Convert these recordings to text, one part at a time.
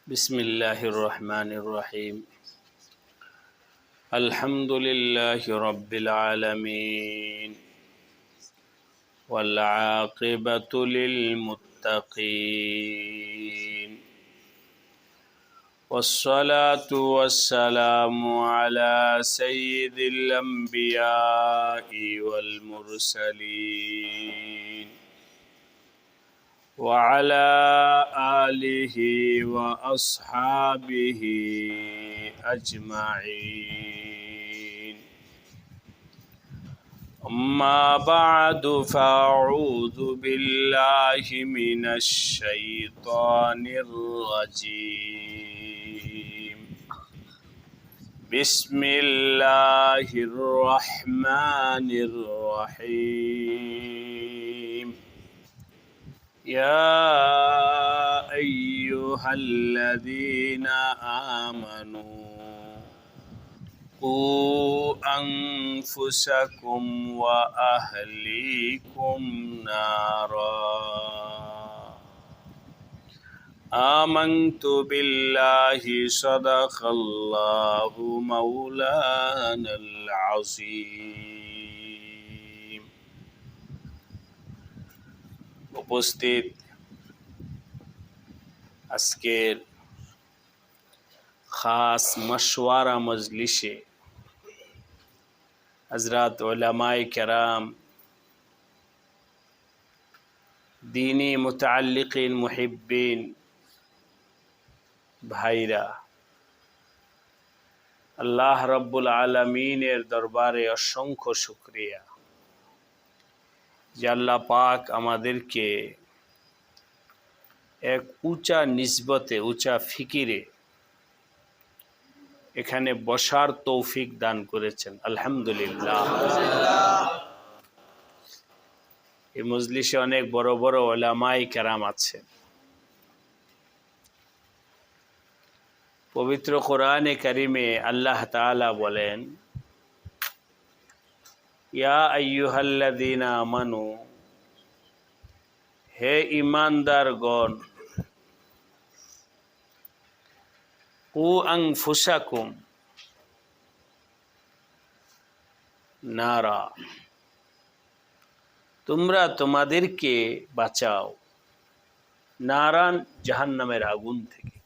बिस्मिल्लाहिर रहमानिर रहीम। अल्हम्दुलिल्लाहि रब्बिल आलमीन वल आक़िबतु लिल मुत्तक़ीन वस्सलातु वस्सलामु अला सय्यिदिल अंबियाइ वल मुरसलीन वअला आलिहि व अस्हाबिहि अजमाइन। अम्मा बअदु फ़अऊज़ु बिल्लाहि मिनश शैतानिर रजीम। बिस्मिल्लाहिर रहमानिर रहीम। या अय्युहल्लज़ीना आमनू क़ू अन्फुसकुम व अहलीकुम नारा। आमन्तु बिल्लाहि सदक़ल्लाहु मौलानल अज़ीम। উপস্থিত আজকের খাস মশওয়ারা মজলিসে হযরত উলামায়ে কেরাম, দীনী মুতাআল্লিকিন, মুহিব্বিন ভাইরা, আল্লাহ রাব্বুল আলামিনের দরবারে অসংখ্য শুকরিয়া যে আল্লাহ পাক আমাদেরকে এক উঁচা নিসবতে, উঁচা ফিকিরে এখানে বসার তৌফিক দান করেছেন। আলহামদুলিল্লাহ। এই মজলিসে অনেক বড় বড় উলামায়ে কেরাম আছেন। পবিত্র কোরআনে কারিমে আল্লাহ তাআলা বলেন, ইয়া আইয়ুহাল্লাযীনা আমানু, হে ঈমানদারগণ, কু আনফুসাকুম নারা, তোমরা তোমাদেরকে বাঁচাও, নারান জাহান্নামের আগুন থেকে।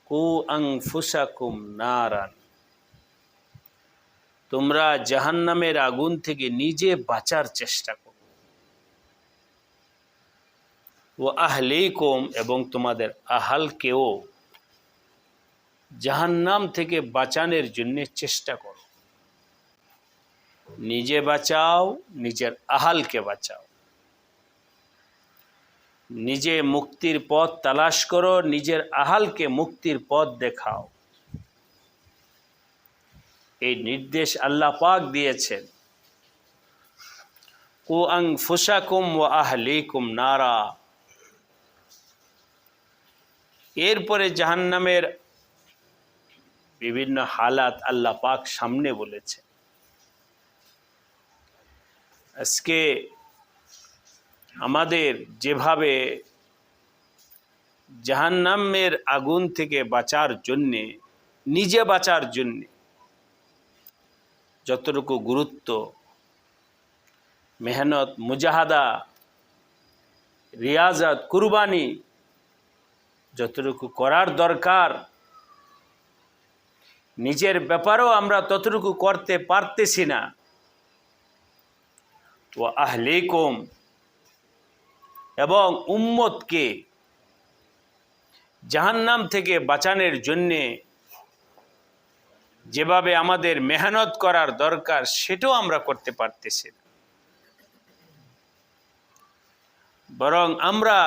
কু আনফুসাকুম নারান, তোমরা জাহান্নামের আগুন থেকে নিজে বাঁচার চেষ্টা করো। ও আহলিকুম, এবং তোমাদের আহালকেও জাহান্নাম থেকে বাঁচানোর জন্য চেষ্টা করো। নিজে বাঁচাও, নিজের আহালকে বাঁচাও। নিজে মুক্তির পথ তালাশ করো, নিজের আহালকে মুক্তির পথ দেখাও। এই নির্দেশ আল্লাহ পাক দিয়েছেন। কু আনফুসাকুম ওয়া আহলিকুম নারা। এরপরে জাহান্নামের বিভিন্ন হালাত আল্লাহ পাক সামনে বলেছে। আজকে আমাদের যেভাবে জাহান্নামের আগুন থেকে বাঁচার জন্যে, নিজে বাঁচার জন্যে যতটুকু গুরুত্ব, মেহনত, মুজাহাদা, রিয়াজত, কুরবানি যতটুকু করার দরকার, নিজের ব্যাপারেও আমরা ততটুকু করতে পারতেছি না। তো আহলিকুম, এবং উম্মতকে জাহান্নাম থেকে বাঁচানোর জন্যে যেভাবে আমাদের মেহনত করার দরকার সেটাও আমরা করতে পারতেছি না। বরং আমরা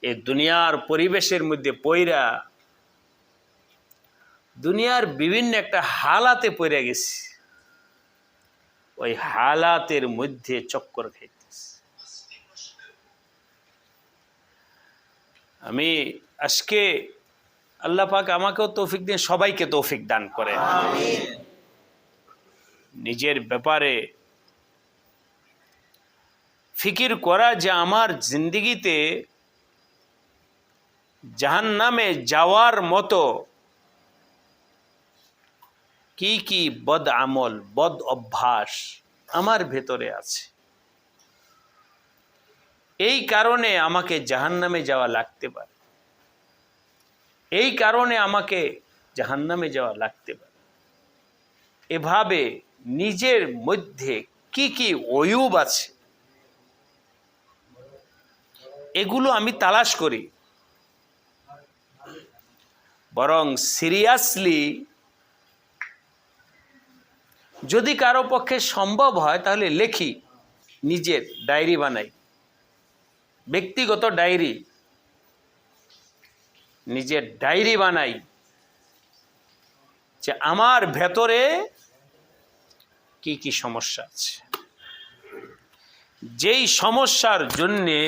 এই দুনিয়ার পরিবেশের মধ্যে পইরা দুনিয়ার বিভিন্ন একটা হালাতে পড়ে গেছি, ওই হালাতের মধ্যে চক্কর খাইতেছি। আমি আজকে আল্লাহ পাক আমাকেও তৌফিক দিন, সবাইকে তৌফিক দান করেন। নিজের ব্যাপারে ফিকির করা যে আমার জিন্দিগিতে জাহান্নামে যাওয়ার মতো কি কি বদ আমল, বদ অভ্যাস আমার ভেতরে আছে, এই কারণে আমাকে জাহান্নামে যাওয়া লাগতে পারে, এই কারণে আমাকে জাহান্নামে যাওয়া লাগতে পারে। এভাবে নিজের মধ্যে কি কি অয়ুব আছে এগুলো আমি তালাশ করি। বরং সিরিয়াসলি যদি কারো পক্ষে সম্ভব হয় তাহলে লেখি, নিজের ডায়েরি বানাই, ব্যক্তিগত ডায়েরি, নিজের ডায়েরি বানাই যে আমার ভেতরে কি কি সমস্যা আছে, যেই সমস্যার জন্যে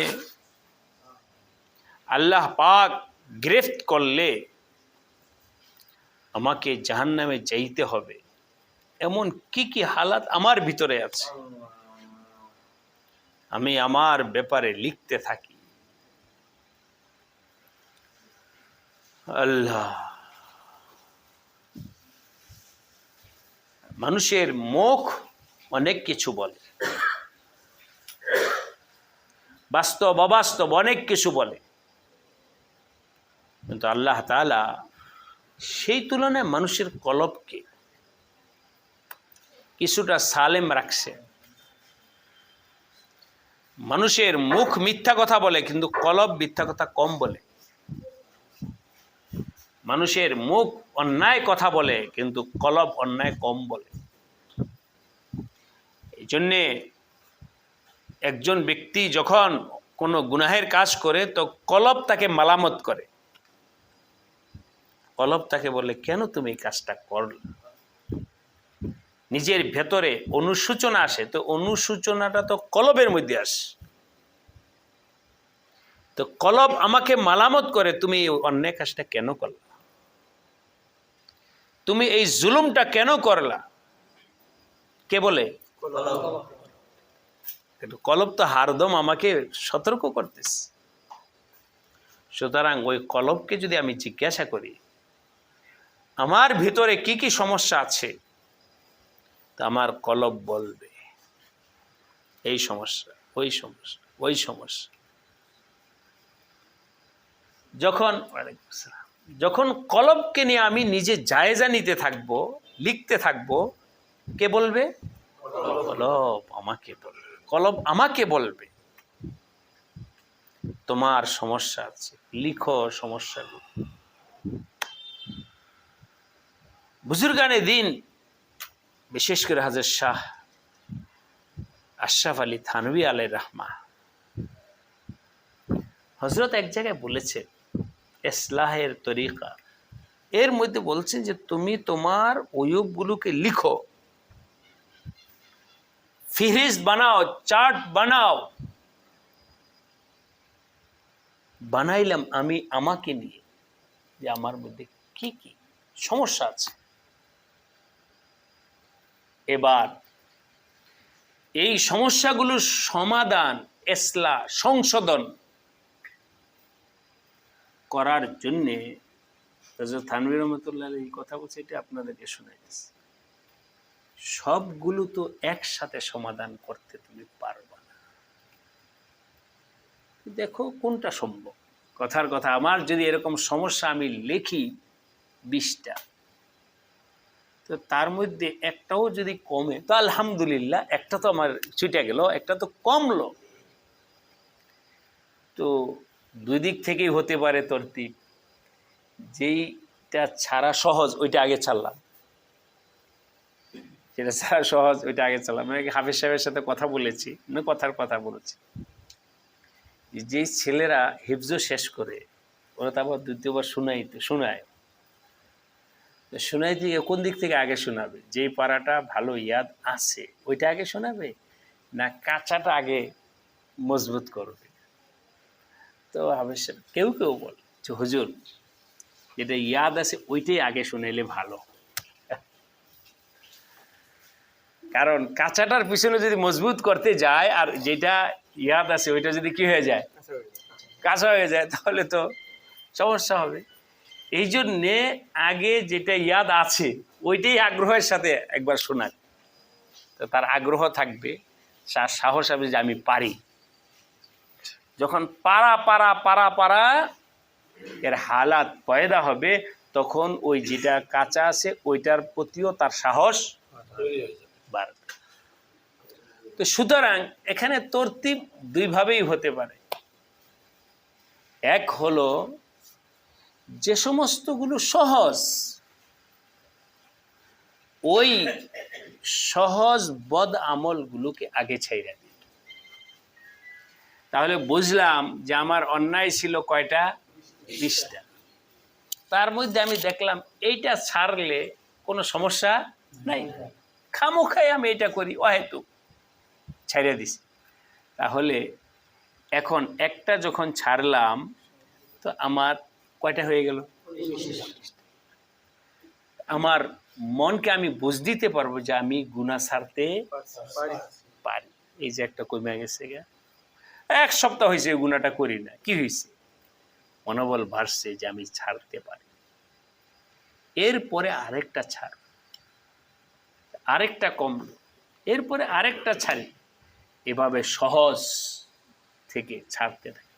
আল্লাহ পাক গ্রেফত করলে আমাকে জাহান্নামে যাইতে হবে, এমন কি কি হালাত আমার ভিতরে আছে, আমি আমার ব্যাপারে লিখতে থাকি। আল্লাহ, মানুষের মুখ অনেক কিছু বলে, বাস্তব অবাস্তব অনেক কিছু বলে, কিন্তু আল্লাহ তাআলা সেই তুলনায় মানুষের কলবকে কিছুটা সালেম রাখছে। মানুষের মুখ মিথ্যা কথা বলে কিন্তু কলব মিথ্যা কথা কম বলে, মানুষের মুখ অন্যায় কথা বলে কিন্তু কলব অন্যায় কম বলে। এই জন্যে একজন ব্যক্তি যখন কোনো গুনাহের কাজ করে তো কলব তাকে মালামত করে, কলব তাকে বলে কেন তুমি এই কাজটা করলে। নিজের ভেতরে অনুশোচনা আসে, তো অনুশোচনাটা তো কলবের মধ্যে আসে, তো কলব আমাকে মালামত করে তুমি এই অন্যায় কাজটা কেন করলা, তুমি এই জুলুমটা কেন করলা। কে বলে? কিন্তু কলব তো হারদম আমাকে সতর্ক করতেছে। সুতরাং ওই কলবকে যদি আমি জিজ্ঞাসা করি আমার ভিতরে কি কি সমস্যা আছে, তা আমার কলব বলবে এই সমস্যা, ওই সমস্যা, ওই সমস্যা। যখন কলবকে নিয়ে আমি নিজে জায়েজা নিতে থাকবো, লিখতে থাকবো, কে বলবে? কলব আমাকে বলবে, কলব আমাকে বলবে তোমার সমস্যা আছে, লিখো সমস্যাগুলো। বুজুর্গানে দিন, বিশেষ করে হযরত শাহ আশরাফ আলী থানভী আলাইহির রাহমা, হযরত এক জায়গায় বলেছেন ইসলাহের তরিকা, এর মধ্যে বলছেন যে তুমি তোমার অয়ুবগুলোকে লিখো, ফিহরিস্ত বানাও, চার্ট বানাও। বানাইলাম আমি আমাকে নিয়ে যে আমার মধ্যে কি কি সমস্যা আছে। এবার এই সমস্যাগুলোর সমাধান, ইসলাহ, সংশোধন করার জন্যে হযরত থানভী রহমাতুল্লাহ আলাইহি কথা বলছে, এটা আপনাদেরকে শোনাই দিচ্ছি। সবগুলো তো একসাথে সমাধান করতে তুমি পারবা না, দেখো কোনটা সম্ভব। কথার কথা, আমার যদি এরকম সমস্যা আমি লিখি 20টা, তো তার মধ্যে একটাও যদি কমে তো আলহামদুলিল্লাহ, একটা তো আমার ছুটে গেল, একটা তো কমলো। তো দুই দিক থেকেই হতে পারে তরতিব, যেইটা ছাড়া সহজ ওইটা আগে ছাড়লাম, যেটা ছাড়া সহজ ওইটা আগে ছাড়লাম। আমি হাফিজ সাহেবের সাথে কথা বলেছি, কথা বলেছি, যেই ছেলেরা হিফজ শেষ করে ওরা তো আবার দ্বিতীয়বার শোনায় থেকে কোন দিক থেকে আগে শোনাবে? যেই পাড়াটা ভালো ইয়াদ আছে ওইটা আগে শোনাবে না কাঁচাটা আগে মজবুত করবে? তো হাফিজ সাহেব কেউ বলে যে হুজুর যেটা ইয়াদ আছে ওইটাই আগে শুনাইলে ভালো, কারণ কাঁচাটার পিছনে যদি মজবুত করতে যায় আর যেটা ইয়াদ আছে ওইটা যদি কি হয়ে যায়, কাঁচা হয়ে যায়, তাহলে তো সমস্যা হবে। এই জন্যে আগে যেটা ইয়াদ আছে ওইটাই আগ্রহের সাথে একবার শোনাক, তো তার আগ্রহ থাকবে, তার সাহস হবে যে আমি পারি। যখন পারা পারা পারা পারা এর হালাত পয়দা হবে, তখন ওই যেটা কাঁচা আছে ওইটার প্রতিও তার সাহস বাড়বে। তো সুতরাং এখানে তরতিব দুইভাবেই হতে পারে। এক হলো যে সমস্তগুলো সহজ, ওই সহজ বদ আমলগুলোকে আগে ছাইড়া দিই। তাহলে বুঝলাম যে আমার অন্যায় ছিল কয়টা? 20টা। তার মধ্যে আমি দেখলাম এইটা ছাড়লে কোনো সমস্যা নাই, খামোখাই আমি এটা করি, অহেতু ছাইড়া দিছি। তাহলে এখন একটা যখন ছাড়লাম, তো আমার কয়টা হয়ে গেল? আমার মনকে আমি বুঝ দিতে পারবো যে আমি গুনাহ ছাড়তে পারি। এই যে একটা কমে গেছে, 1 সপ্তাহ হয়েছে গুনাহটা করি না, কি হয়েছে? মনোবল বাড়ছে যে আমি ছাড়তে পারি। এরপরে আরেকটা ছাড়, আরেকটা কমল, এরপরে আরেকটা ছাড়ি, এভাবে সহজ থেকে ছাড়তে থাকি।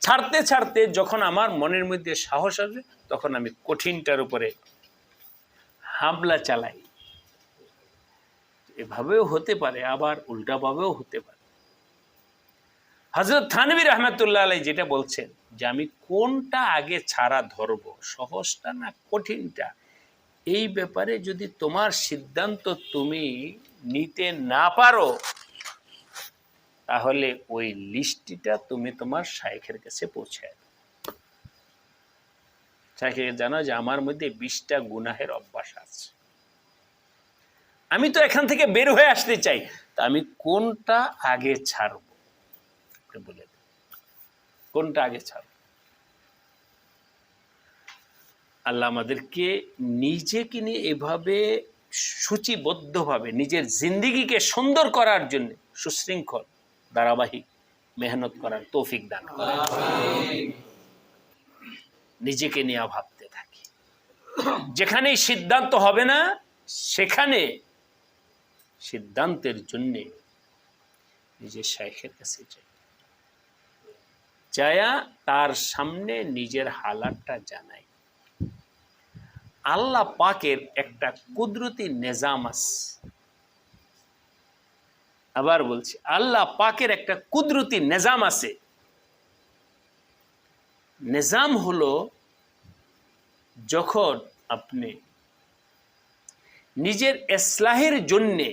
ছাড়তে ছাড়তে যখন আমার মনের মধ্যে সাহস আসবে, তখন আমি কঠিনটার উপরে হামলা চালাই। এভাবেও হতে পারে, আবার উল্টাভাবেও হতে পারে। হযরত থানভী রহমাতুল্লাহ আলাইহি যেটা বলছেন যে আমি কোনটা আগে ছাড়া ধরব, সহজটা না কঠিনটা, এই ব্যাপারে যদি তোমার সিদ্ধান্ত তুমি নিতে না পারো, তাহলে ওই লিস্টটা তুমি তোমার শাইখের কাছে পৌঁছায়। শাইখকে জানো যে আমার মধ্যে 20টা গুনাহের অভ্যাস আছে, আমি তো এখান থেকে বের হয়ে আসতে চাই, তা আমি কোনটা আগে ছাড়ব, বলে দেব কোনটা আগে ছাড়ব। আল্লাহ আমাদেরকে নিজেকে নিয়ে এভাবে সূচিবদ্ধভাবে নিজের জিন্দেগিকে সুন্দর করার জন্য সুশৃঙ্খল ধারাবাহিক মেহনত করার তৌফিক দান করেন। নিজেকে নিয়ে ভাবতে থাকি, যেখানেই সিদ্ধান্ত হবে না সেখানে সিদ্ধান্তের জন্য নিজের শাইখের কাছে যাই, যায়া তার সামনে নিজের হালাতটা জানাই। আল্লাহ পাকের একটা কুদরতি নিজাম আছে, আবার বলছি, আল্লাহ পাকের একটা কুদরতি নিজাম আছে। নিজাম হলো যখন আপনি নিজের ইসলাহের জন্যে,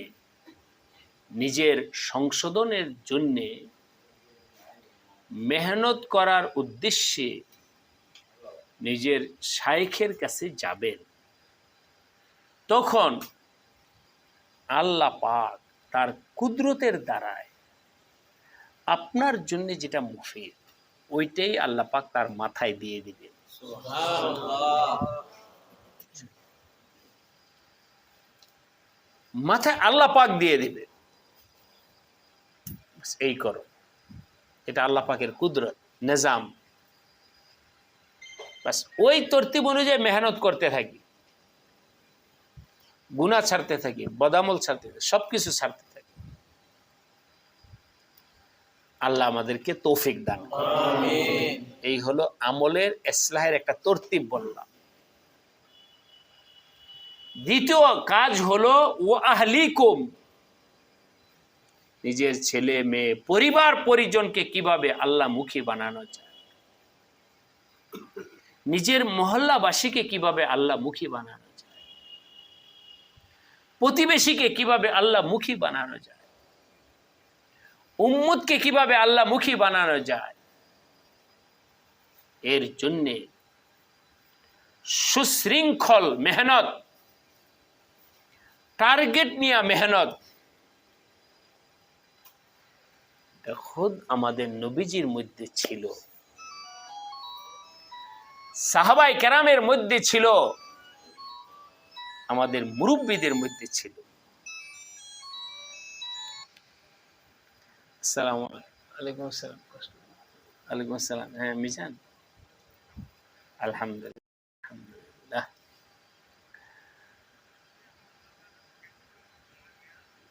নিজের সংশোধনের জন্যে মেহনত করার উদ্দেশ্যে নিজের শাইখের কাছে যাবেন, তখন আল্লাহ পাক তার কুদরতের দ্বারায় আপনার জন্য যেটা মুফিদ, ওইটাই আল্লাহ পাক তার মাথায় দিয়ে দিবেন। মাথায় আল্লাহ পাক দিয়ে দিবে, এই করো, এটা আল্লাহ পাকের কুদরত নিজাম। বাস ওই তরতিব অনুযায়ী মেহনত করতে থাকি, গুনাহ ছাড়তে থাকি, বদামল ছাড়তে থাকি, সবকিছু ছাড়তে থাকি। আল্লাহ আমাদেরকে তৌফিক দান করেন। আমিন। এই হলো আমলের ইসলাহের একটা তরতিব বললাম। দ্বিতীয় কাজ হলো ও আহলিকুম, নিজের ছেলে মেয়ে পরিবার পরিজনকে কিভাবে আল্লাহ মুখী বানানো যায়, নিজের মহল্লাবাসীকে কিভাবে আল্লাহ মুখী বানানো যায়, প্রতিবেশীকে কিভাবে আল্লাহ মুখী বানানো যায়, উম্মতকে কিভাবে আল্লাহ মুখী বানানো যায়, এর জন্যে সুশৃঙ্খল মেহনত, টার্গেট নিয়ে মেহনত, খুদ আমাদের নবীজির মধ্যে ছিল, সাহাবায়ে কেরামের মধ্যে ছিল, আমাদের মুরব্বীদের মধ্যে ছিল। আসসালামু আলাইকুম। ওয়ালাইকুম আসসালাম। হ্যাঁ মিজান, আলহামদুলিল্লাহ।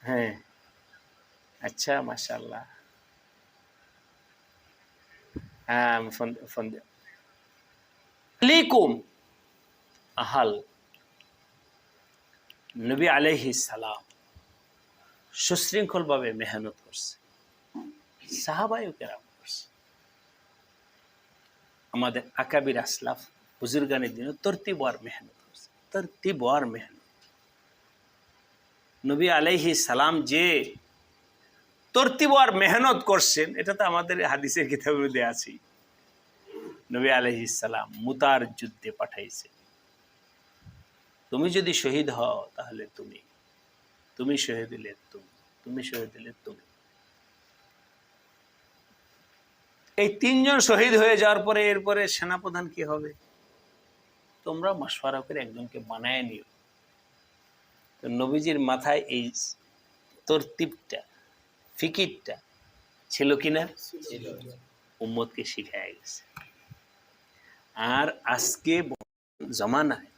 হ্যাঁ, আচ্ছা, মাশাআল্লাহ। হ্যাঁ, আমি ফোন ফোন আলাইকুম আহাল নবী আলাইহিস সালাম সুশৃঙ্খলভাবে মেহনত করছে, সাহাবায়ে কেরাম করছে, আমাদের আকাবির আসলাফ বুজুর্গানের দিনে তরতিবার মেহনত করছে, তরতিবার মেহনত। নবী আলাইহিস সালাম যে তরতিবার মেহনত করছেন, এটা তো আমাদের হাদিসের কিতাবের মধ্যে আছে। নবী আলাইহিস সালাম মুতার যুদ্ধে পাঠাইছে, তুমি যদি শহীদ হও তাহলে তুমি, তুমি শহীদ হলে তুমি, তুমি শহীদ হলে তুমি। এই তিনজন শহীদ হয়ে যাওয়ার পরে এরপরে সেনাপ্রধান কি হবে? তোমরা মাশওয়ারা করে একজনকে বানায় নিও। তো নবীজির মাথায় এই তরতিবটা, ফিকিরটা ছিল কিনা? উম্মতকে শিখায় গেছে। আর আজকে জমানায়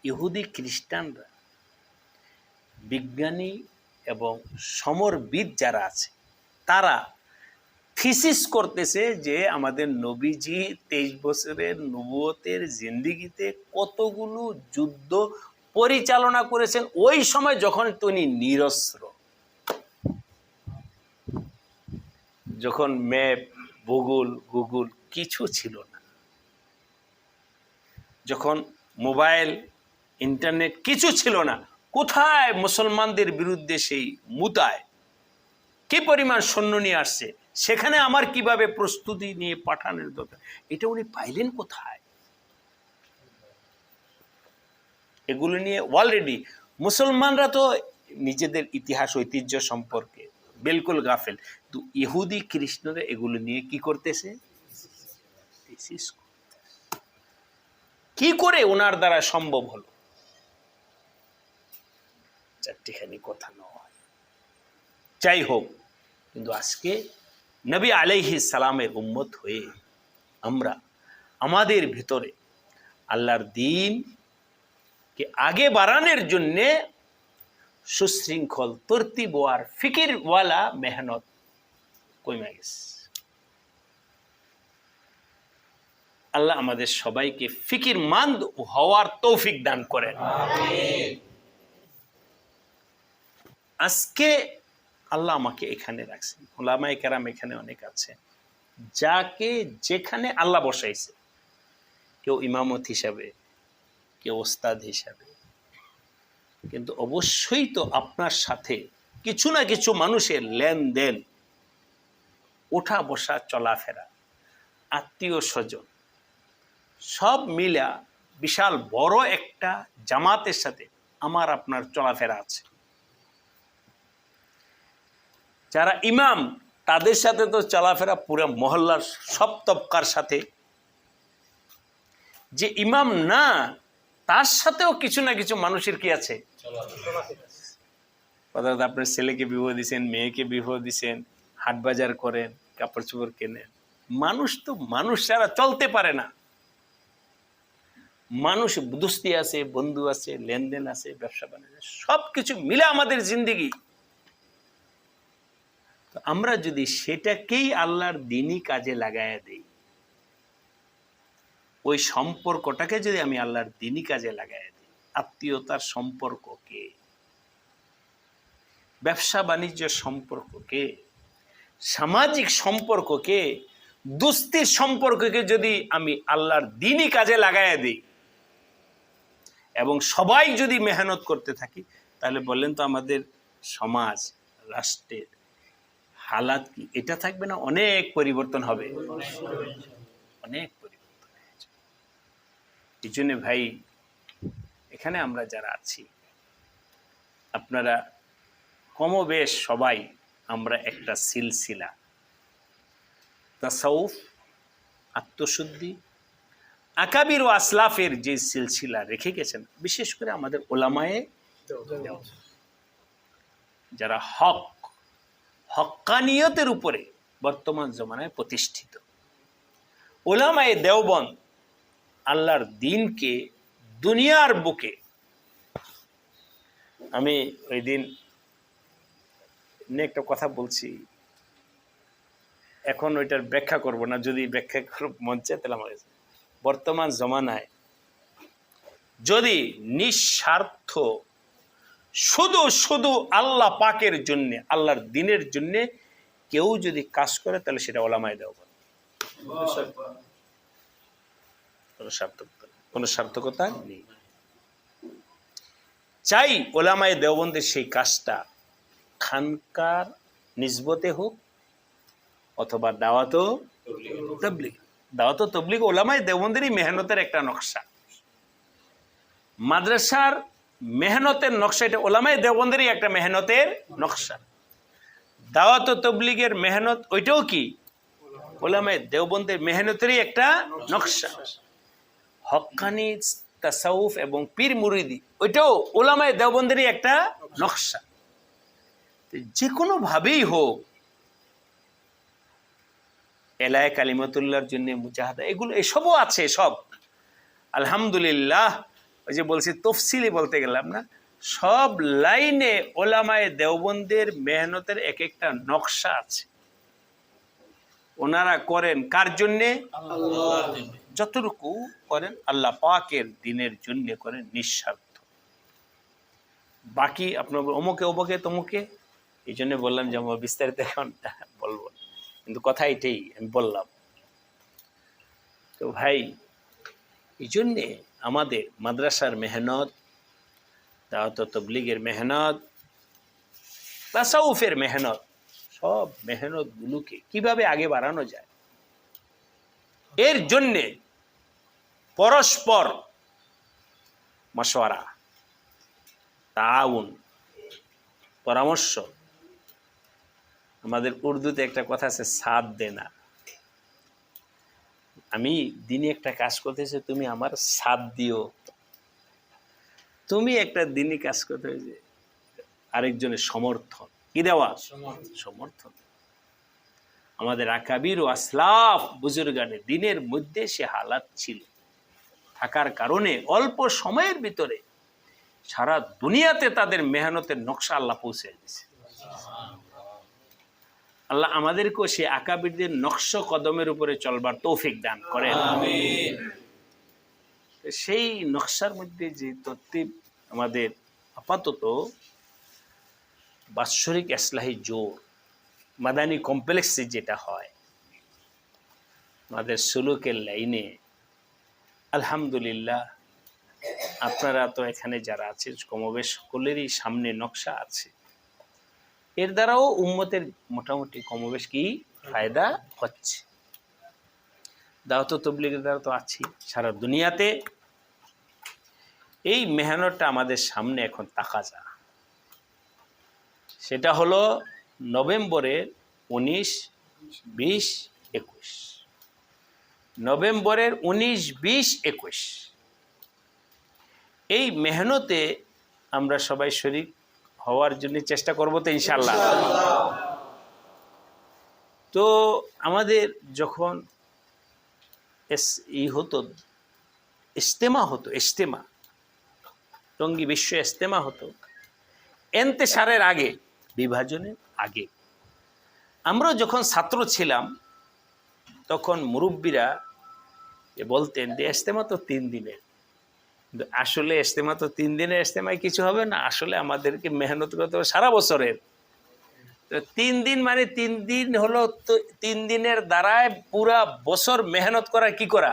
ইহুদি খ্রিস্টানরা, বিজ্ঞানী এবং সমরবিদ যারা আছে, তারা থিসিস করতেছে যে আমাদের নবীজি 23 বছরের নবুয়তের জিন্দিগিতে কতগুলো যুদ্ধ পরিচালনা করেছেন ওই সময় যখন তিনি নিরস্ত্র, যখন ম্যাপ, গুগল কিছু ছিল না, যখন মোবাইল, ইন্টারনেট কিছু ছিল না। কোথায় মুসলমানদের বিরুদ্ধে সেই মুতায় কি পরিমাণ সৈন্য নিয়ে আসছে, সেখানে আমার কিভাবে প্রস্তুতি নিয়ে পাঠানোর দরকার, এটা উনি পাইলেন কোথায়? এগুলো নিয়ে অলরেডি মুসলমানরা তো নিজেদের ইতিহাস ঐতিহ্য সম্পর্কে বিলকুল গাফেল, তো ইহুদি খ্রিস্টানরা এগুলো নিয়ে কি করতেছে? কি করে ওনার দ্বারা সম্ভব হলো? চারটিখানি কথা নয়, যাই হোক। কিন্তু আজকে নবী আলাইহিস সালামের উম্মত হয়ে আমরা আমাদের ভিতরে আল্লাহর দ্বীনকে আগে বাড়ানোর জন্যে সুশৃঙ্খল, তরতিবওয়ার, ফিকিরওয়ালা মেহনত কমে গেছে। আল্লাহ আমাদের সবাইকে ফিকিরমন্দ হওয়ার তৌফিক দান করেন। আজকে আল্লাহ আমাকে এখানে রাখছেন, উলামায়ে কেরাম এখানে অনেক আছে, যাকে যেখানে আল্লাহ বসাইছে, কেউ ইমামত হিসাবে, কেউ ওস্তাদ হিসাবে, কিন্তু অবশ্যই তো আপনার সাথে কিছু না কিছু মানুষের লেনদেন, ওঠা বসা, চলাফেরা, আত্মীয় স্বজন সব মিলা বিশাল বড় একটা জামাতের সাথে আমার আপনার চলাফেরা আছে। যারা ইমাম, তাদের সাথে তো চলাফেরা পুরো মহল্লার সব তবকার সাথে। যে ইমাম না, তার সাথেও কিছু না কিছু মানুষের কি আছে, আপনার ছেলেকে বিবাহ দিচ্ছেন, মেয়েকে বিবাহ দিচ্ছেন, হাট বাজার করেন, কাপড় চোপড় কেনেন। মানুষ তো মানুষ ছাড়া চলতে পারে না। মানুষ দোস্তি আছে, বন্ধু আছে, লেনদেন আছে, ব্যবসা বাণিজ্য, সব কিছু মিলে আমাদের জিন্দেগি। আমরা যদি সেটাকেই আল্লাহর দ্বীনি কাজে লাগাইয়া দেই, ওই সম্পর্কটাকে যদি আমি আল্লাহর দ্বীনি কাজে লাগাইয়া দিই, আত্মীয়তার সম্পর্ককে, ব্যবসা বাণিজ্য সম্পর্ককে, সামাজিক সম্পর্ককে, দোস্তির সম্পর্ককে যদি আমি আল্লাহর দ্বীনি কাজে লাগাইয়া দিই এবং সবাই যদি মেহনত করতে থাকি, তাহলে বললেন তো আমাদের সমাজ, রাষ্ট্রের হালাত কি এটা থাকবে না? অনেক পরিবর্তন হবে, অনেক পরিবর্তন হয়েছে। এই জন্য ভাই, এখানে আমরা যারা আছি, আপনারা কমবেশ সবাই আমরা একটা সিলসিলা তাসাউফ, আত্মশুদ্ধি, আকাবির ও আসলাফের যে সিলসিলা রেখে গেছেন, বিশেষ করে আমাদের ওলামায়ে যারা হক্কানিয়তের উপরে বর্তমান জমানায় প্রতিষ্ঠিত, ওলামায়ে দেওবন্দ আল্লাহর দিনকে দুনিয়ার বুকে, আমি ওই দিন একটা কথা বলছি, এখন ওইটার ব্যাখ্যা করব না, যদি ব্যাখ্যা মন চায় তাহলে আমার বর্তমান জমানায় যদি নিঃস্বার্থ শুধু শুধু আল্লাহ পাকের জন্য, আল্লাহর দিনের জন্য কেউ যদি কাজ করে, তাহলে সেটা ওলামায়ে দেওবন্দ। কোনো সার্থকতা নেই। চাই ওলামায়ে দেওবন্দের সেই কাজটা খানকার নিসবতে হোক অথবা দাওয়াত তাবলীগ। দাওয়াত তাবলীগ ওলামায়ে দেওবন্দেরই মেহনতের একটা নকশা। মাদ্রাসার মেহনতের নকশা এটা ওলামায়ে দেওবন্দেরই একটা মেহনতের নকশা। দাওয়াত তাবলীগের মেহনত ওইটাও কি ওলামায়ে দেওবন্দের মেহনতেরই একটা নকশা। হক্কানি তাসাউফ এবং পীর মুরিদি ওইটাও ওলামায়ে দেওবন্দেরই একটা নকশা। যে কোনো ভাবেই হোক, এলায়ে কালিমাতুল্লাহর জন্য মুজাহাদা, এগুলো এসবও আছে সব, আলহামদুলিল্লাহ। ওই যে বলছি তফসিলি বলতে গেলাম না, সব লাইনে ওলামায়ে দেওবন্দের মেহনতের এক একটা নকশা আছে। ওনারা করেন কার জন্যে? আল্লাহর জন্য। যতটুকু করেন আল্লাহ পাকের দিনের জন্য করেন, নিঃস্বার্থ। বাকি আপনার অমুকে অমুকে তমুকে, এই জন্য বললাম যে আমার বিস্তারিত এখন বলবো, কিন্তু কথা এটাই আমি বললাম। তো ভাই, এই জন্যে আমাদের মাদ্রাসার মেহনত, দাওয়াত তাবলীগের মেহনত, তাসাউফের মেহনত, সব মেহনতগুলোকে কিভাবে আগে বাড়ানো যায়, এর জন্যে পরস্পর মাশওয়ারা, তাআউন, পরামর্শ। আমাদের উর্দুতে একটা কথা আছে, সাথ দেনা। আমি দিনে একটা কাজ করতেছি, তুমি আমার সাথ দিও। তুমি একটা দিনই কাজ করতে হয়েছে, আরেকজনের সমর্থন কি দেওয়া? সমর্থন। আমাদের আকাবির ও আসলাফ বুজুর্গানে দিনের মধ্যে সে হালাত ছিল, থাকার কারণে অল্প সময়ের ভিতরে সারা দুনিয়াতে তাদের মেহনতের নকশা আল্লাহ পৌঁছে দিয়েছে। আল্লাহ আমাদেরকেও সে আকাবিরদের নকশ কদমের উপরে চলবার তৌফিক দান করেন। সেই নকশার মধ্যে যে তরতিব আমাদের আপাতত বাৎসরিক ইসলাহি জোর মাদানী কমপ্লেক্সে যেটা হয়, আমাদের সুলুকের লাইনে, আলহামদুলিল্লাহ আপনারা তো এখানে যারা আছে কমবেশ সকলেরই সামনে নকশা আছে। এর দ্বারাও উম্মতের মোটামুটি কমবেশ কি ফায়দা হচ্ছে। দাওয়াত তাবলীগের দ্বারা তো আছি সারা দুনিয়াতে। এই মেহনতটা আমাদের সামনে এখন তাকাজা, সেটা হলো নভেম্বরের 19, 20, 21। নভেম্বরের 19, 20, 21 এই মেহনতে আমরা সবাই শরীক হওয়ার জন্য চেষ্টা করবো তো ইনশাআল্লাহ। তো আমাদের যখন হতো ইজতেমা হতো, ইজতেমা টঙ্গী বিশ্ব ইজতেমা হতো এন্তেসারের আগে, বিভাজনের আগে। আমরা যখন ছাত্র ছিলাম তখন মুরব্বীরা বলতেন যে ইজতেমা তো 3 দিনের, কিন্তু আসলে ইজতেমা তো 3 দিনের ইজতেমায় কিছু হবে না, আসলে আমাদেরকে মেহনত করতে হবে সারা বছরের। তো 3 দিন মানে 3 দিন হলো, তো 3 দিনের দ্বারায় পুরা বছর মেহনত করা, কি করা?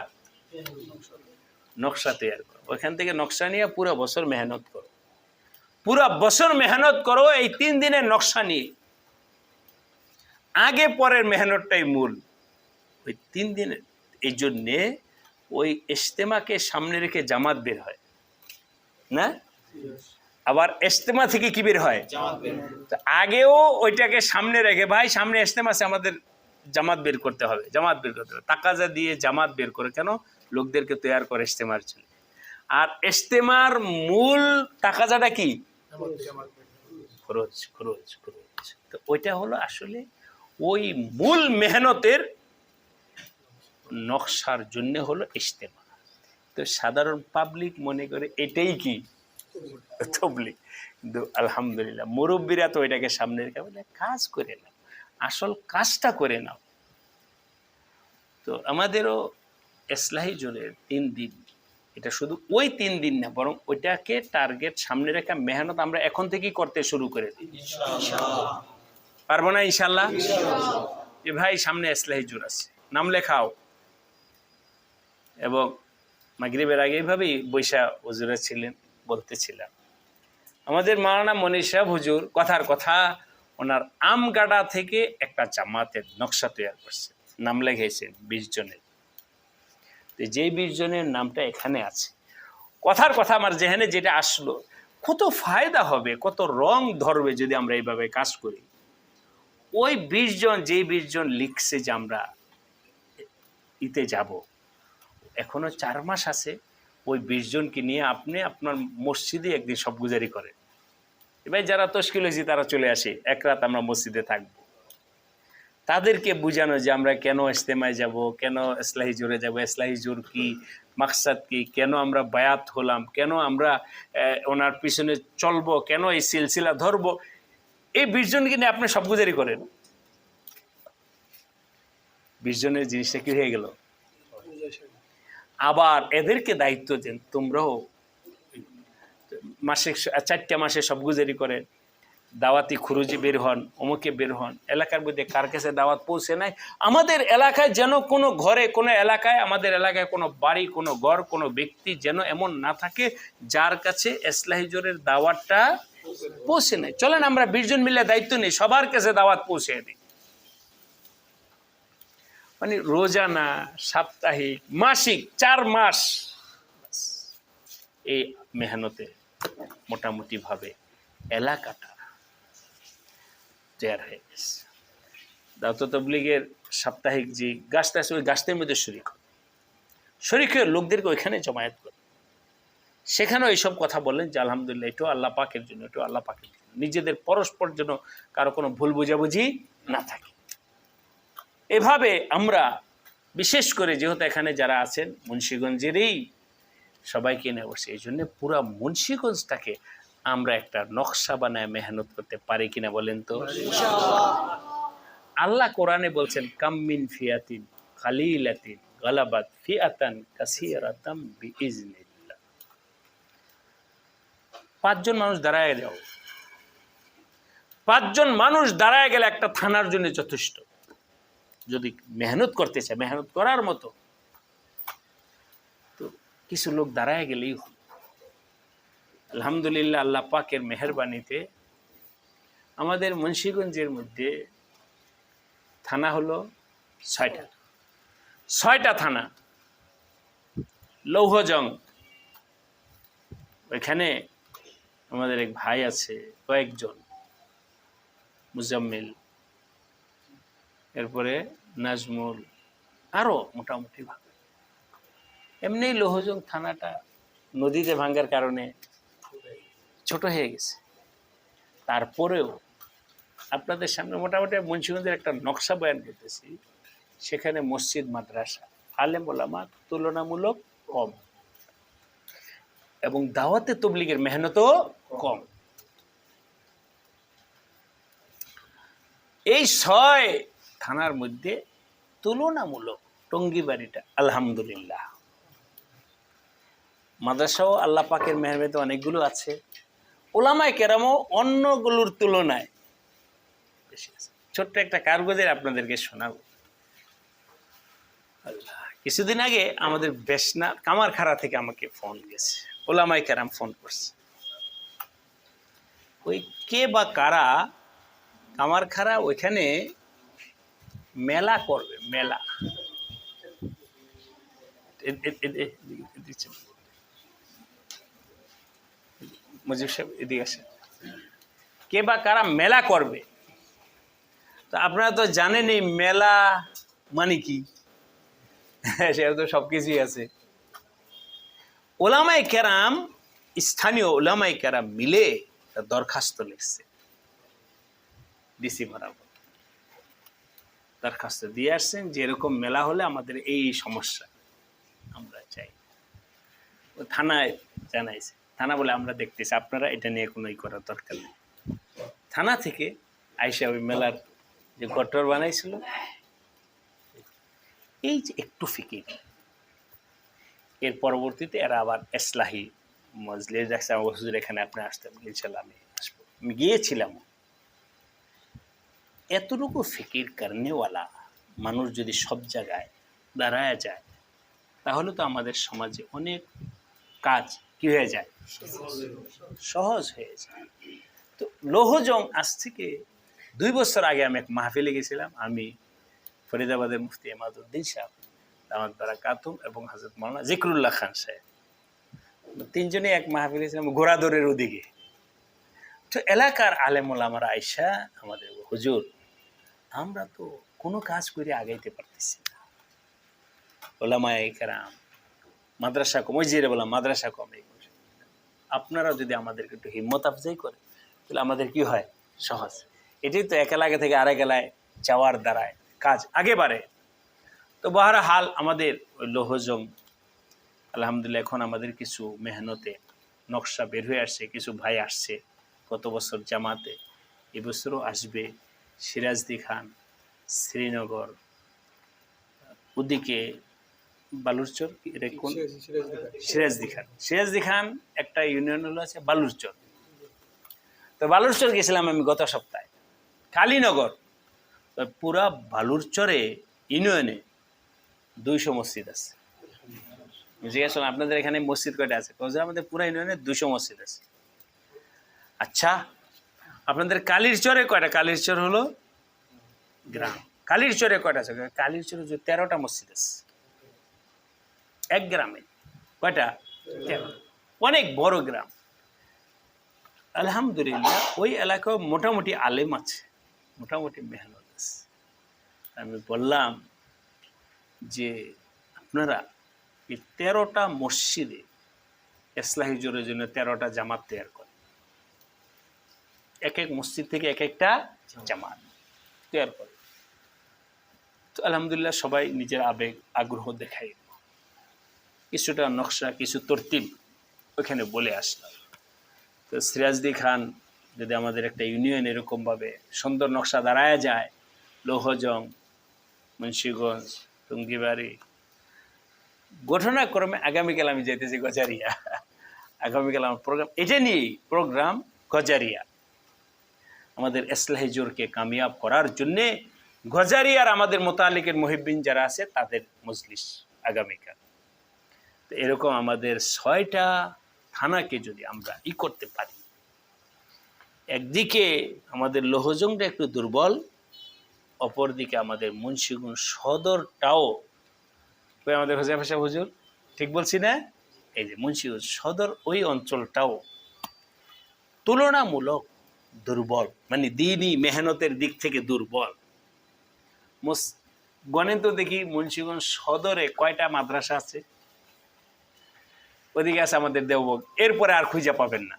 নকশা তৈরি করো। ওইখান থেকে নকশা নিয়ে পুরা বছর মেহনত করো, পুরা বছর মেহনত করো এই 3 দিনের নকশা নিয়ে। আগে পরের মেহনতটাই মূল, ওই 3 দিনের। এই জন্যে ওই ইজতেমাকে সামনে রেখে জামাত বের হয় না, আবার ইজতেমা থেকে কি বের হয়? তো আগেও ওইটাকে সামনে রেখে, ভাই সামনে ইজতেমা আছে, আমাদের জামাত বের করতে হবে, জামাত বের করতে হবে, তাকাজা দিয়ে জামাত বের করে। কেন? লোকদেরকে তৈরি করে ইজতেমার জন্য। আর ইজতেমার মূল তাকাজাটা কি? খরচ, খরচ, খরচ। তো ওইটা হলো আসলে ওই মূল মেহনতের নকশার জন্য হলো ইজতেমা। তো সাধারণ পাবলিক মনে করে এটাই কি তবলিগ, কিন্তু আলহামদুলিল্লাহ মুরব্বীরা তো এটাকে সামনে রেখে বলে কাজ করে নাও, আসল কাজটা করে নাও। তো আমাদেরও ইসলাহি জোনের 3 দিন, এটা শুধু ওই 3 দিন না, বরং ওইটাকে টার্গেট সামনে রেখা মেহনত আমরা এখন থেকেই করতে শুরু করে দিই। পারবো না ইনশাল্লাহ? যে ভাই সামনে ইসলাহি জোর আছে, নাম লেখাও। এবং মাগরিবের আগে এইভাবেই বৈশা হুজুরা ছিলেন, বলতেছিলাম আমাদের মাওলানা মনির সাহেব হুজুর কথার কথা ওনার আমগাডা থেকে একটা জামাতের নকশা তৈরি করছে, নাম লেগেছেন 20 জনের। তো যেই 20 জনের নামটা এখানে আছে, কথার কথা আমার যেখানে যেটা আসলো, কত ফায়দা হবে, কত রং ধরবে যদি আমরা এইভাবে কাজ করি। ওই 20 জন, যেই 20 জন লিখছে যে আমরা ইতে যাব, এখনো 4 মাস আছে, ওই 20 জনকে নিয়ে আপনি আপনার মসজিদে একদিন সব গুজারি করেন। এবার যারা তশকিল হয়েছি তারা চলে আসে, এক রাত আমরা মসজিদে থাকবো। তাদেরকে বুঝানো যে আমরা কেন ইজতেমায় যাব, কেন ইসলাহি জোরে যাব, ইসলাহি জোর কি, মাকসাদ কি, কেন আমরা বায়াত হলাম, কেন আমরা ওনার পিছনে চলবো, কেন এই সিলসিলা ধরবো। এই 20 জনকে নিয়ে আপনি সব গুজারি করেন। 20 জনের জিনিসটা কি হয়ে গেল? আবার এদেরকে দায়িত্ব দেন, তোমরাও মাসে 4টা মাসে সব গুজারি করেন, দাওয়াতি খুরুজি বের হন, অমুকে বের হন, এলাকার মধ্যে কার কাছে দাওয়াত পৌঁছে নাই। আমাদের এলাকায় যেন কোনো ঘরে, কোনো এলাকায়, আমাদের এলাকায় কোনো বাড়ি, কোনো ঘর, কোনো ব্যক্তি যেন এমন না থাকে যার কাছে ইসলাহি জোরের দাওয়াতটা পৌঁছে নাই। চলেন আমরা 20 জন মিলে দায়িত্ব নিই, সবার কাছে দাওয়াত পৌঁছে দিই। মানে রোজানা, সাপ্তাহিক, মাসিক, 4 মাস এই মেহনতে মোটামুটি ভাবে এলাকাটা তৈরি হয়ে গেছে। দাওয়াত তাবলীগের সাপ্তাহিক যে গাছটা আছে, ওই গাছটার মধ্যে শরীক হয়ে লোকদেরকে ওইখানে জমায়েত করে, সেখানেও এইসব কথা বলেন যে আলহামদুলিল্লাহ এটাও আল্লাহ পাকের জন্য, এটাও আল্লাহ পাকের জন্য, নিজেদের পরস্পর যেন কারো কোনো ভুল বোঝাবুঝি না থাকে। এভাবে আমরা বিশেষ করে যেহেতু এখানে যারা আছেন মুন্সিগঞ্জেরই সবাইকে নিয়ে বসে, এই জন্য পুরা মুন্সিগঞ্জটাকে আমরা একটা নকশা বানায় মেহনত করতে পারি কিনা বলেন তো? আল্লাহ কোরআনে বলছেন কাম্মিন ফিয়াতিন কালিলাতিন গালাবাত ফিআতান কাসীরাতাম বিইজনিল্লাহ। 5 জন মানুষ দাঁড়ায় যাও, 5 জন মানুষ দাঁড়ায় গেলে একটা থানার জন্য যথেষ্ট। যদি মেহনত করতে চায়, মেহনত করার মতো, তো কিছু লোক দাঁড়ায় গেলেই হল। আলহামদুলিল্লাহ আল্লাহ পাকের মেহেরবানিতে আমাদের মুন্সিগঞ্জের মধ্যে থানা হলো 6টা থানা। লৌহজং, ওইখানে আমাদের এক ভাই আছে, কয়েকজন, মুজাম্মিল, এরপরে নাজমুল, আরো মোটামুটি ভাবে। এমনি লৌহজং থানাটা নদীতে ভাঙ্গার কারণে ছোট হয়ে গেছে। তারপরেও আপনাদের সামনে মোটামুটি মুন্সিগঞ্জের একটা নকশা বয়ান করতেছি। সেখানে মসজিদ, মাদ্রাসা, আলেম ওলামা তুলনামূলক কম, এবং দাওয়াতে তাবলীগের মেহনতও কম। এই 6 থানার মধ্যে তুলনামূলক টঙ্গিবাড়িটা আলহামদুলিল্লাহ, মাদ্রাসাও আল্লাহ পাকের মেহরবানিতে অনেকগুলো আছে, ওলামায়ে কেরামও অন্যগুলোর তুলনায় বেশি আছে। ছোট্ট একটা কারগজের আপনাদেরকে শোনাবো। আল্লাহ, কিছুদিন আগে আমাদের বেসনা কামারখাড়া থেকে আমাকে ফোন গেছে, ওলামায়ে কেরাম ফোন করছে। ওই কে বা কারা কামারখাড়া ওইখানে মেলা করবে, মেলা। মুজিব সাহেব এদিকে আসেন। কে বা কারা মেলা করবে, তো আপনারা তো জানেন এই মেলা মানে কি, সেটা তো সবকিছুই আছে। ওলামায়ে কেরাম, স্থানীয় ওলামায়ে কেরাম মিলে দরখাস্ত লিখছে ডিসি বরাবর, দরখাস্ত দিয়ে আসছেন যে এরকম মেলা হলে আমাদের এই সমস্যা, আমরা চাই। থানায় জানাইছে, থানা বলে আমরা দেখতেছি, আপনারা এটা নিয়ে কোনো করার দরকার নেই। থানা থেকে আইসা ওই মেলার যে গটর বানাইছিল, এই যে একটু ফিকির, এর পরবর্তীতে এরা আবার এসলাহি মজলিস দেখছে, আমার হুজুর এখানে আপনি আসতেন, ইনশাল্লাহ আমি আসবো, আমি গিয়েছিলাম। এতটুকু ফিকির করনেওয়ালা মানুষ যদি সব জায়গায় দাঁড়ায় যায়, তাহলে তো আমাদের সমাজে অনেক কাজ কি হয়ে যায়, সহজ হয়ে যায়। তো লৌহজং আজ থেকে 2 বছর আগে আমি এক মাহফিলে গেছিলাম, আমি ফরিদাবাদের মুফতি এমাদউদ্দিন সাহেব দামাত বারাকাতুহু এবং হযরত মাওলানা জিকরুল্লাহ খান সাহেব, তিনজনে এক মাহফিলে ছিলাম ঘোড়াদৌড়ের ওদিকে। তো এলাকার আলেম ওলামারা আইসা আমাদের, হুজুর আমরা তো কোনো কাজ করে আগাইতে পারতেছি না, ওলামায়ে কেরাম মাদ্রাসা কম, ওই যে বললাম মাদ্রাসা কম, আপনারা যদি আমাদেরকে একটু হিম্মত আফজাই করে তাহলে আমাদের কি হয়, সহজ। এটাই তো এক এলাকা থেকে আরেক এলাকায় যাওয়ার দ্বারায় কাজ আগে বাড়ে। তো বহরহাল আমাদের ওই লৌহজং আলহামদুলিল্লাহ এখন আমাদের কিছু মেহনতে নকশা বের হয়ে আসছে, কিছু ভাই আসছে গত বছর জামাতে, এবছরও আসবে। সিরাজদি খান, শ্রীনগর, ওদিকে বালুরচর, এটা কোন, সিরাজদি খান একটা ইউনিয়ন হলো আছে বালুরচর। তো বালুরচর গেছিলাম আমি গত সপ্তাহে, কালীনগর, পুরা বালুরচরে ইউনিয়নে 200 মসজিদ আছে। জিজ্ঞাসা আপনাদের এখানে মসজিদ কয়টা আছে? আমাদের পুরা ইউনিয়নে 200 মসজিদ আছে। আচ্ছা, আপনাদের কালীরচরে কয়টা? কালীরচর হলো গ্রাম। কালীরচরে কয়টা আছে? কালীরচরে 13টা মসজিদ আছে এক গ্রামে। কয়টা? 13। অনেক বড় গ্রাম। আলহামদুলিল্লাহ ওই এলাকায় মোটামুটি আলেম আছে, মোটামুটি মেহনত আছে। আমি বললাম যে আপনারা এই 13টা মসজিদে ইসলাহি জোরের জন্য 13টা জামাত তৈরি করেন, এক এক মসজিদ থেকে এক একটা জামাত তৈরি করে। তো আলহামদুলিল্লাহ সবাই নিজের আবেগ আগ্রহ দেখাই, কিছুটা নকশা কিছু তরতিব ওইখানে বলে আসলাম। তো সিরাজদি খান যদি আমাদের একটা ইউনিয়ন এরকমভাবে সুন্দর নকশা দাঁড়ায় যায়, লৌহজং, মুন্সিগঞ্জ, টুঙ্গিবাড়ি, ঘটনাক্রমে আগামীকাল আমি যেতেছি গজারিয়া, আগামীকাল আমার প্রোগ্রাম এটা নিয়েই, প্রোগ্রাম গজারিয়া। আমাদের ইসলাহি জোরকে কামিয়াব করার জন্যে গজারিয়ার আমাদের মোতালিকের মুহিব্বিন যারা আছে তাদের মজলিস আগামীকাল। তো এরকম আমাদের 6টা থানাকে যদি আমরা করতে পারি, একদিকে আমাদের লৌহজংটা একটু দুর্বল, অপরদিকে আমাদের মুন্সিগঞ্জ সদরটাও, আমাদের হোজাইফা সাহেব হুজুর ঠিক বলছি না? এই যে মুন্সিগঞ্জ সদর ওই অঞ্চলটাও তুলনামূলক দুর্বল, মানে দিনই মেহনতের দিক থেকে দুর্বল। গণেন তো দেখি মুন্সিগঞ্জ সদরে কয়টা মাদ্রাসা আছে? ওদিকে আছে আমাদের দেওবন্দ, এরপরে আর খুঁজে পাবেন না।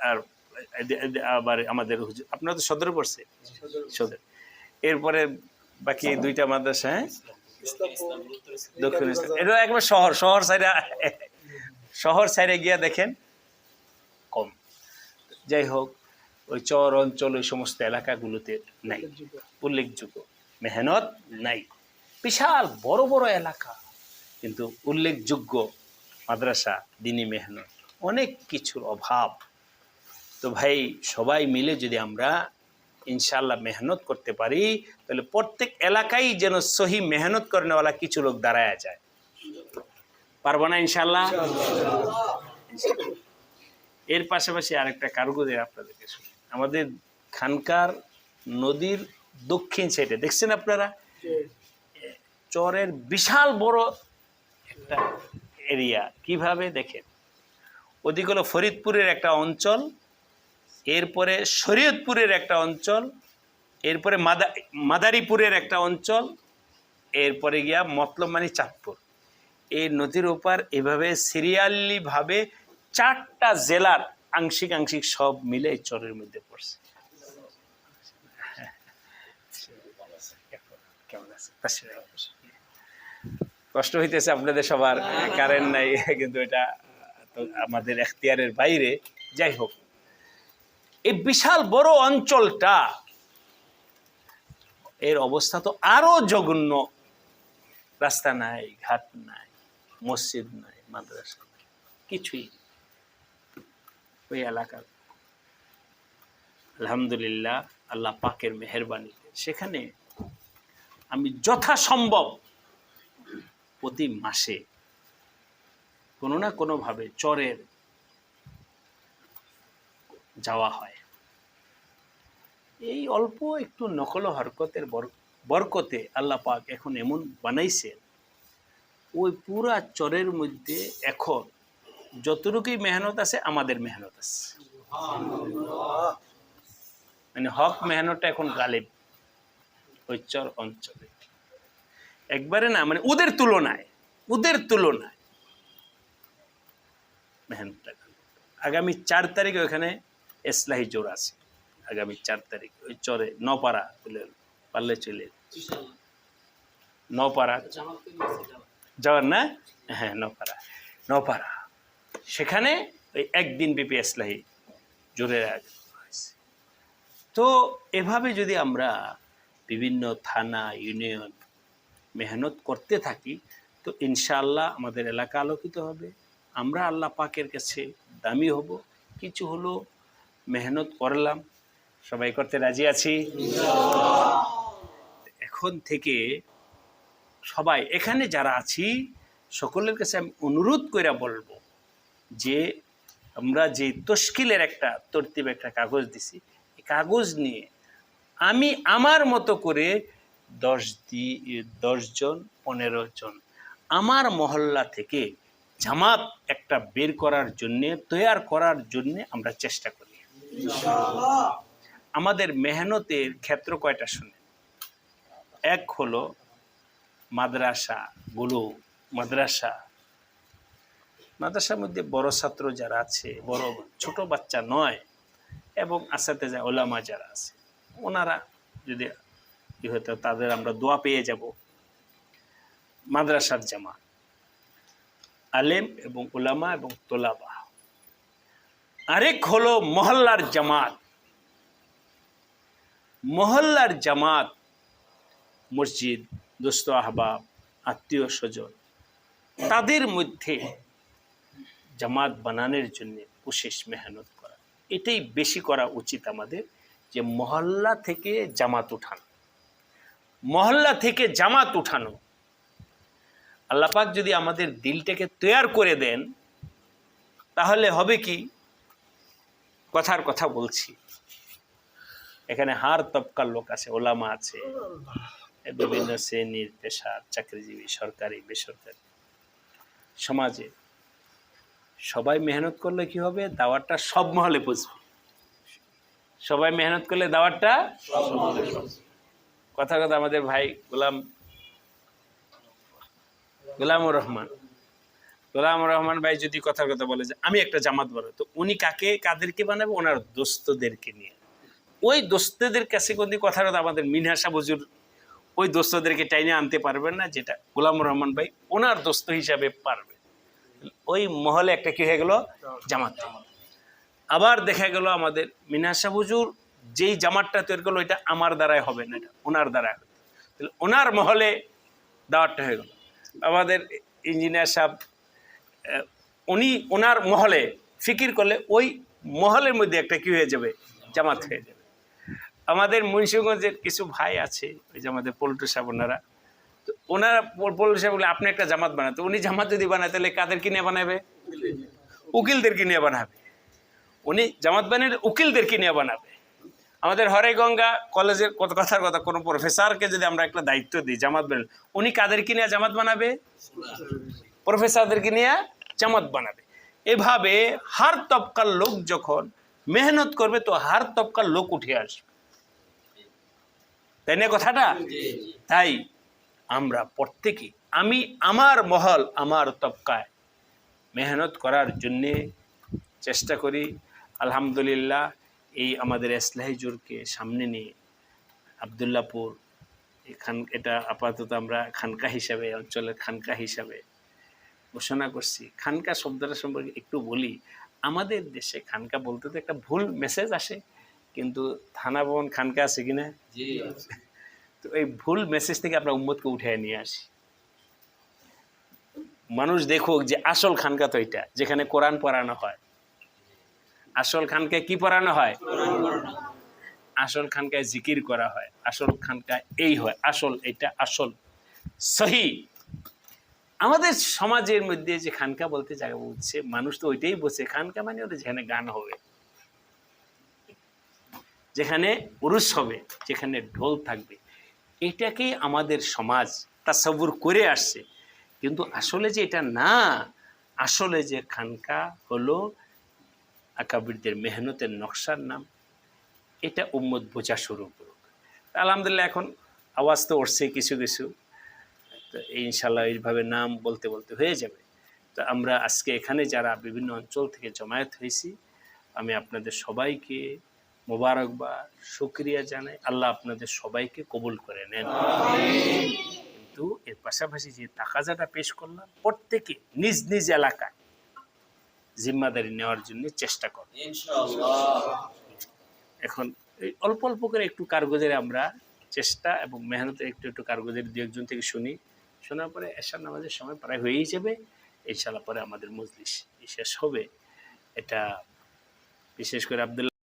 আর আবার আমাদের আপনারা তো সদরে পড়ছে, সদর, এরপরে বাকি 2টা মাদ্রাসা, হ্যাঁ দক্ষিণ ইসলাম, এটা একবার শহর সাইডে গিয়া দেখেন কম। যাই হোক, ওই চর অঞ্চল ওই সমস্ত এলাকাগুলোতে নাই, উল্লেখযোগ্য মেহনত নাই। বিশাল বড় বড় এলাকা কিন্তু উল্লেখযোগ্য মাদ্রাসা, দিনী মেহনত, অনেক কিছুর অভাব। তো ভাই সবাই মিলে যদি আমরা ইনশাআল্লাহ মেহনত করতে পারি, তাহলে প্রত্যেক এলাকায় যেন সহি মেহনত করেনেওয়ালা কিছু লোক দাঁড়ায় যায়। পারবো না ইনশাআল্লাহ? এর পাশাপাশি আরেকটা কারগুজে আপনাদেরকে শুনি, আমাদের খানকার নদীর দক্ষিণ সাইডে দেখছেন আপনারা চরের বিশাল বড় একটা এরিয়া, কিভাবে দেখেন, ওদিকে হলো ফরিদপুরের একটা অঞ্চল, এরপরে শরীয়তপুরের একটা অঞ্চল, এরপরে মাদারীপুরের একটা অঞ্চল, এরপরে গিয়া মতলব মানে চাঁদপুর। এই নদীর ওপার এভাবে সিরিয়ালিভাবে 4টা জেলার আংশিক আংশিক সব মিলে এই চরের মধ্যে পড়ছে। কেমন আছে? কষ্ট হইতেছে আপনাদের সবার, কারেন্ট নাই, কিন্তু এটা তো আমাদের এখতিয়ারের বাইরে। যাই হোক, এই বিশাল বড় অঞ্চলটা এর অবস্থা তো আরো জঘন্য। রাস্তা নাই, ঘাট নাই, মসজিদ নাই, মাদ্রাসা নাই, কিছুই ওই এলাকার। আলহামদুলিল্লাহ, আল্লাহ পাকের মেহেরবানি, সেখানে আমি যথাসম্ভব প্রতি মাসে কোনো না কোনোভাবে চরের যাওয়া হয়। এই অল্প একটু নকল হরকতের বরকতে আল্লাহ পাক এখন এমন বানাইছেন, ওই পুরা চরের মধ্যে এখন যতটুকুই মেহনত আছে আমাদের মেহনত আছে। মানে হক মেহনতটা এখন গালিব ওই চর অঞ্চলে, একবারে না, মানে ওদের তুলনায় মেহনতটা। আগামী 4 তারিখে ওখানে এসলাহি জোর আছে, আগামী 4 তারিখ ওই চরে নপাড়া বলে, পারলে চলে নপাড়া যাওয়ার না, হ্যাঁ নপাড়া, সেখানে ওই একদিন ব্যাপী এসলাহি জোরের আয়োজন হয়েছে। তো এভাবে যদি আমরা বিভিন্ন থানা, ইউনিয়ন মেহনত করতে থাকি, তো ইনশাআল্লাহ আমাদের এলাকা আলোকিত হবে, আমরা আল্লাহ পাকের কাছে দামি হব। কিছু হলো মেহনত করলাম, সবাই করতে রাজি আছি। এখন থেকে সবাই এখানে যারা আছি সকলের কাছে আমি অনুরোধ করে বলবো যে আমরা যে তশকিলের একটা তরতিব, একটা কাগজ দিছি, এই কাগজ নিয়ে আমি আমার মতো করে 10 জন 15 জন আমার মহল্লা থেকে জামাত একটা বের করার জন্যে, তৈয়ার করার জন্যে আমরা চেষ্টা করি। আমাদের মেহনতের ক্ষেত্র কয়টা শুনে, এক হলো মাদ্রাসার মধ্যে বড় ছাত্র যারা আছে, বড় ছোট বাচ্চা নয়, এবং আসাতেজা ওলামা যারা আছে, ওনারা যদি কি হতো তাদের আমরা দোয়া পেয়ে যাব। মাদ্রাসার জামাত, আলেম এবং ওলামা এবং তোলাবা। আরেক হলো মহল্লার জামাত, মসজিদ, দোস্ত আহবাব, আত্মীয় স্বজন, তাদের মধ্যে জামাত বানানোর জন্য বিশেষ মেহনত করা। এটাই বেশি করা উচিত আমাদের, যে মহল্লা থেকে জামাত উঠানো। আল্লাহ পাক যদি আমাদের দিলটাকে তৈয়ার করে দেন, তাহলে হবে কি, কথার কথা বলছি, এখানে হার তবকার লোক আছে, ওলামা আছে, বিভিন্ন শ্রেণীর পেশার, চাকরিজীবী, সরকারি বেসরকারি, সমাজে সবাই মেহনত করলে কি হবে, দাওয়াতটা সব মহলে পৌঁছবে। সবাই মেহনত করলে দাওয়াতটা কথা আমাদের ভাই গোলামুর রহমান ভাই যদি কথার কথা বলে যে আমি একটা জামাত বানাবো, তো উনি কাদেরকে বানাবে, ওনার দোস্তদেরকে নিয়ে। ওই দোস্তদের কাছে কিন্তু কথার কথা আমাদের মিনহাসা হুজুর ওই দোস্তদেরকে টাইনে আনতে পারবেন না, যেটা গোলামুর রহমান ভাই ওনার দোস্ত হিসাবে পারবে। ওই মহলে একটা কি হয়ে গেল, জামাত। আবার দেখা গেল আমাদের মিনহাসা হুজুর যেই জামাতটা তৈরি করলো, এটা আমার দ্বারাই হবে না, এটা ওনার দ্বারাই হবে। তাহলে ওনার মহলে দাওয়াতটা হয়ে গেল। আমাদের ইঞ্জিনিয়ার সাহেব, উনি ওনার মহলে ফিকির করলে ওই মহলের মধ্যে একটা কি হয়ে যাবে, জামাত হয়ে যাবে। আমাদের মুন্সিগঞ্জের কিছু ভাই আছে, ওই যে আমাদের পল্টু সাহেব, ওনারা, তো ওনারা পল্টু সাহেব বলে আপনি একটা জামাত বানাতে, উনি জামাত যদি বানায় তাহলে কাদেরকে নিয়ে বানাবে, উকিলদেরকে নিয়ে বানাবে। উনি জামাত বানালে উকিলদেরকে নিয়ে বানাবে। আমাদের হরেগঙ্গা কলেজের কথার কথা, কোনো প্রফেসরকে যদি আমরা একটা দায়িত্ব দিই জামাত বানালে, উনি কাদেরকে নিয়ে জামাত বানাবে, প্রফেসরদেরকে নিয়ে জামাত বানাবে। এভাবে হার তবকার লোক যখন মেহনত করবে, তো হার তবকার লোক উঠে আসবে, তাই না কথাটা? তাই আমরা প্রত্যেকে, আমি আমার মহল, আমার তবকায় মেহনত করার জন্যে চেষ্টা করি। আলহামদুলিল্লাহ, এই আমাদের এসলাহি জোরকে সামনে নিয়ে আবদুল্লাপুর এটা আপাতত আমরা খানকা হিসাবে, অঞ্চলের খানকা হিসাবে ঘোষণা করছি। খানকা শব্দটা সম্পর্কে একটু বলি। আমাদের দেশে খানকা বলতে তো একটা ভুল মেসেজ আসে, কিন্তু থানা ভবন খানকা আছে কিনা? তো এই ভুল মেসেজ থেকে আমরা উম্মতকে উঠে নিয়ে আসি। মানুষ দেখুক যে আসল খানকা তো এটা, যেখানে কোরআন পড়ানো হয়। আসল খানকায় কি পড়ানো হয়? আসল খানকায় জিকির করা হয়, আসল খানকায় এই হয়, আসল এটা আসল সহি। আমাদের সমাজের মধ্যে যে খানকা বলতে জায়গা বুঝছে, মানুষ তো ওইটাই বলছে খানকা মানে ওদের যেখানে গান হবে, যেখানে উরুস হবে, যেখানে ঢোল থাকবে, এটাকেই আমাদের সমাজ তাসাব্বুর করে আসছে। কিন্তু আসলে যে এটা না, আসলে যে খানকা হলো আকাবিরদের মেহনতের নকশার নাম, এটা উম্মত বোঝা শুরু করুক। আলহামদুলিল্লাহ এখন আওয়াজ তো উঠছে কিছু কিছু, তো ইনশাল্লাহ এইভাবে নাম বলতে বলতে হয়ে যাবে। তো আমরা আজকে এখানে যারা বিভিন্ন অঞ্চল থেকে জমায়েত হয়েছি, আমি আপনাদের সবাইকে মোবারকবাদ, শুকরিয়া জানাই। আল্লাহ আপনাদের সবাইকে কবুল করে নেন। কিন্তু এর পাশাপাশি যে তাকাজাটা পেশ করলাম, প্রত্যেকে নিজ নিজ এলাকায় জিম্মাদারি নেওয়ার জন্য চেষ্টা করব ইনশাআল্লাহ। এখন এই অল্প অল্প করে একটু কারগুজারি আমরা চেষ্টা এবং মেহনতের একটু একটু কারগুজারি দু একজন থেকে শুনি, শোনার পরে এশার নামাজের সময় প্রায় হয়েই যাবে ইনশাআল্লাহ। পরে আমাদের মজলিস শেষ হবে। এটা বিশেষ করে আব্দুল্লাহ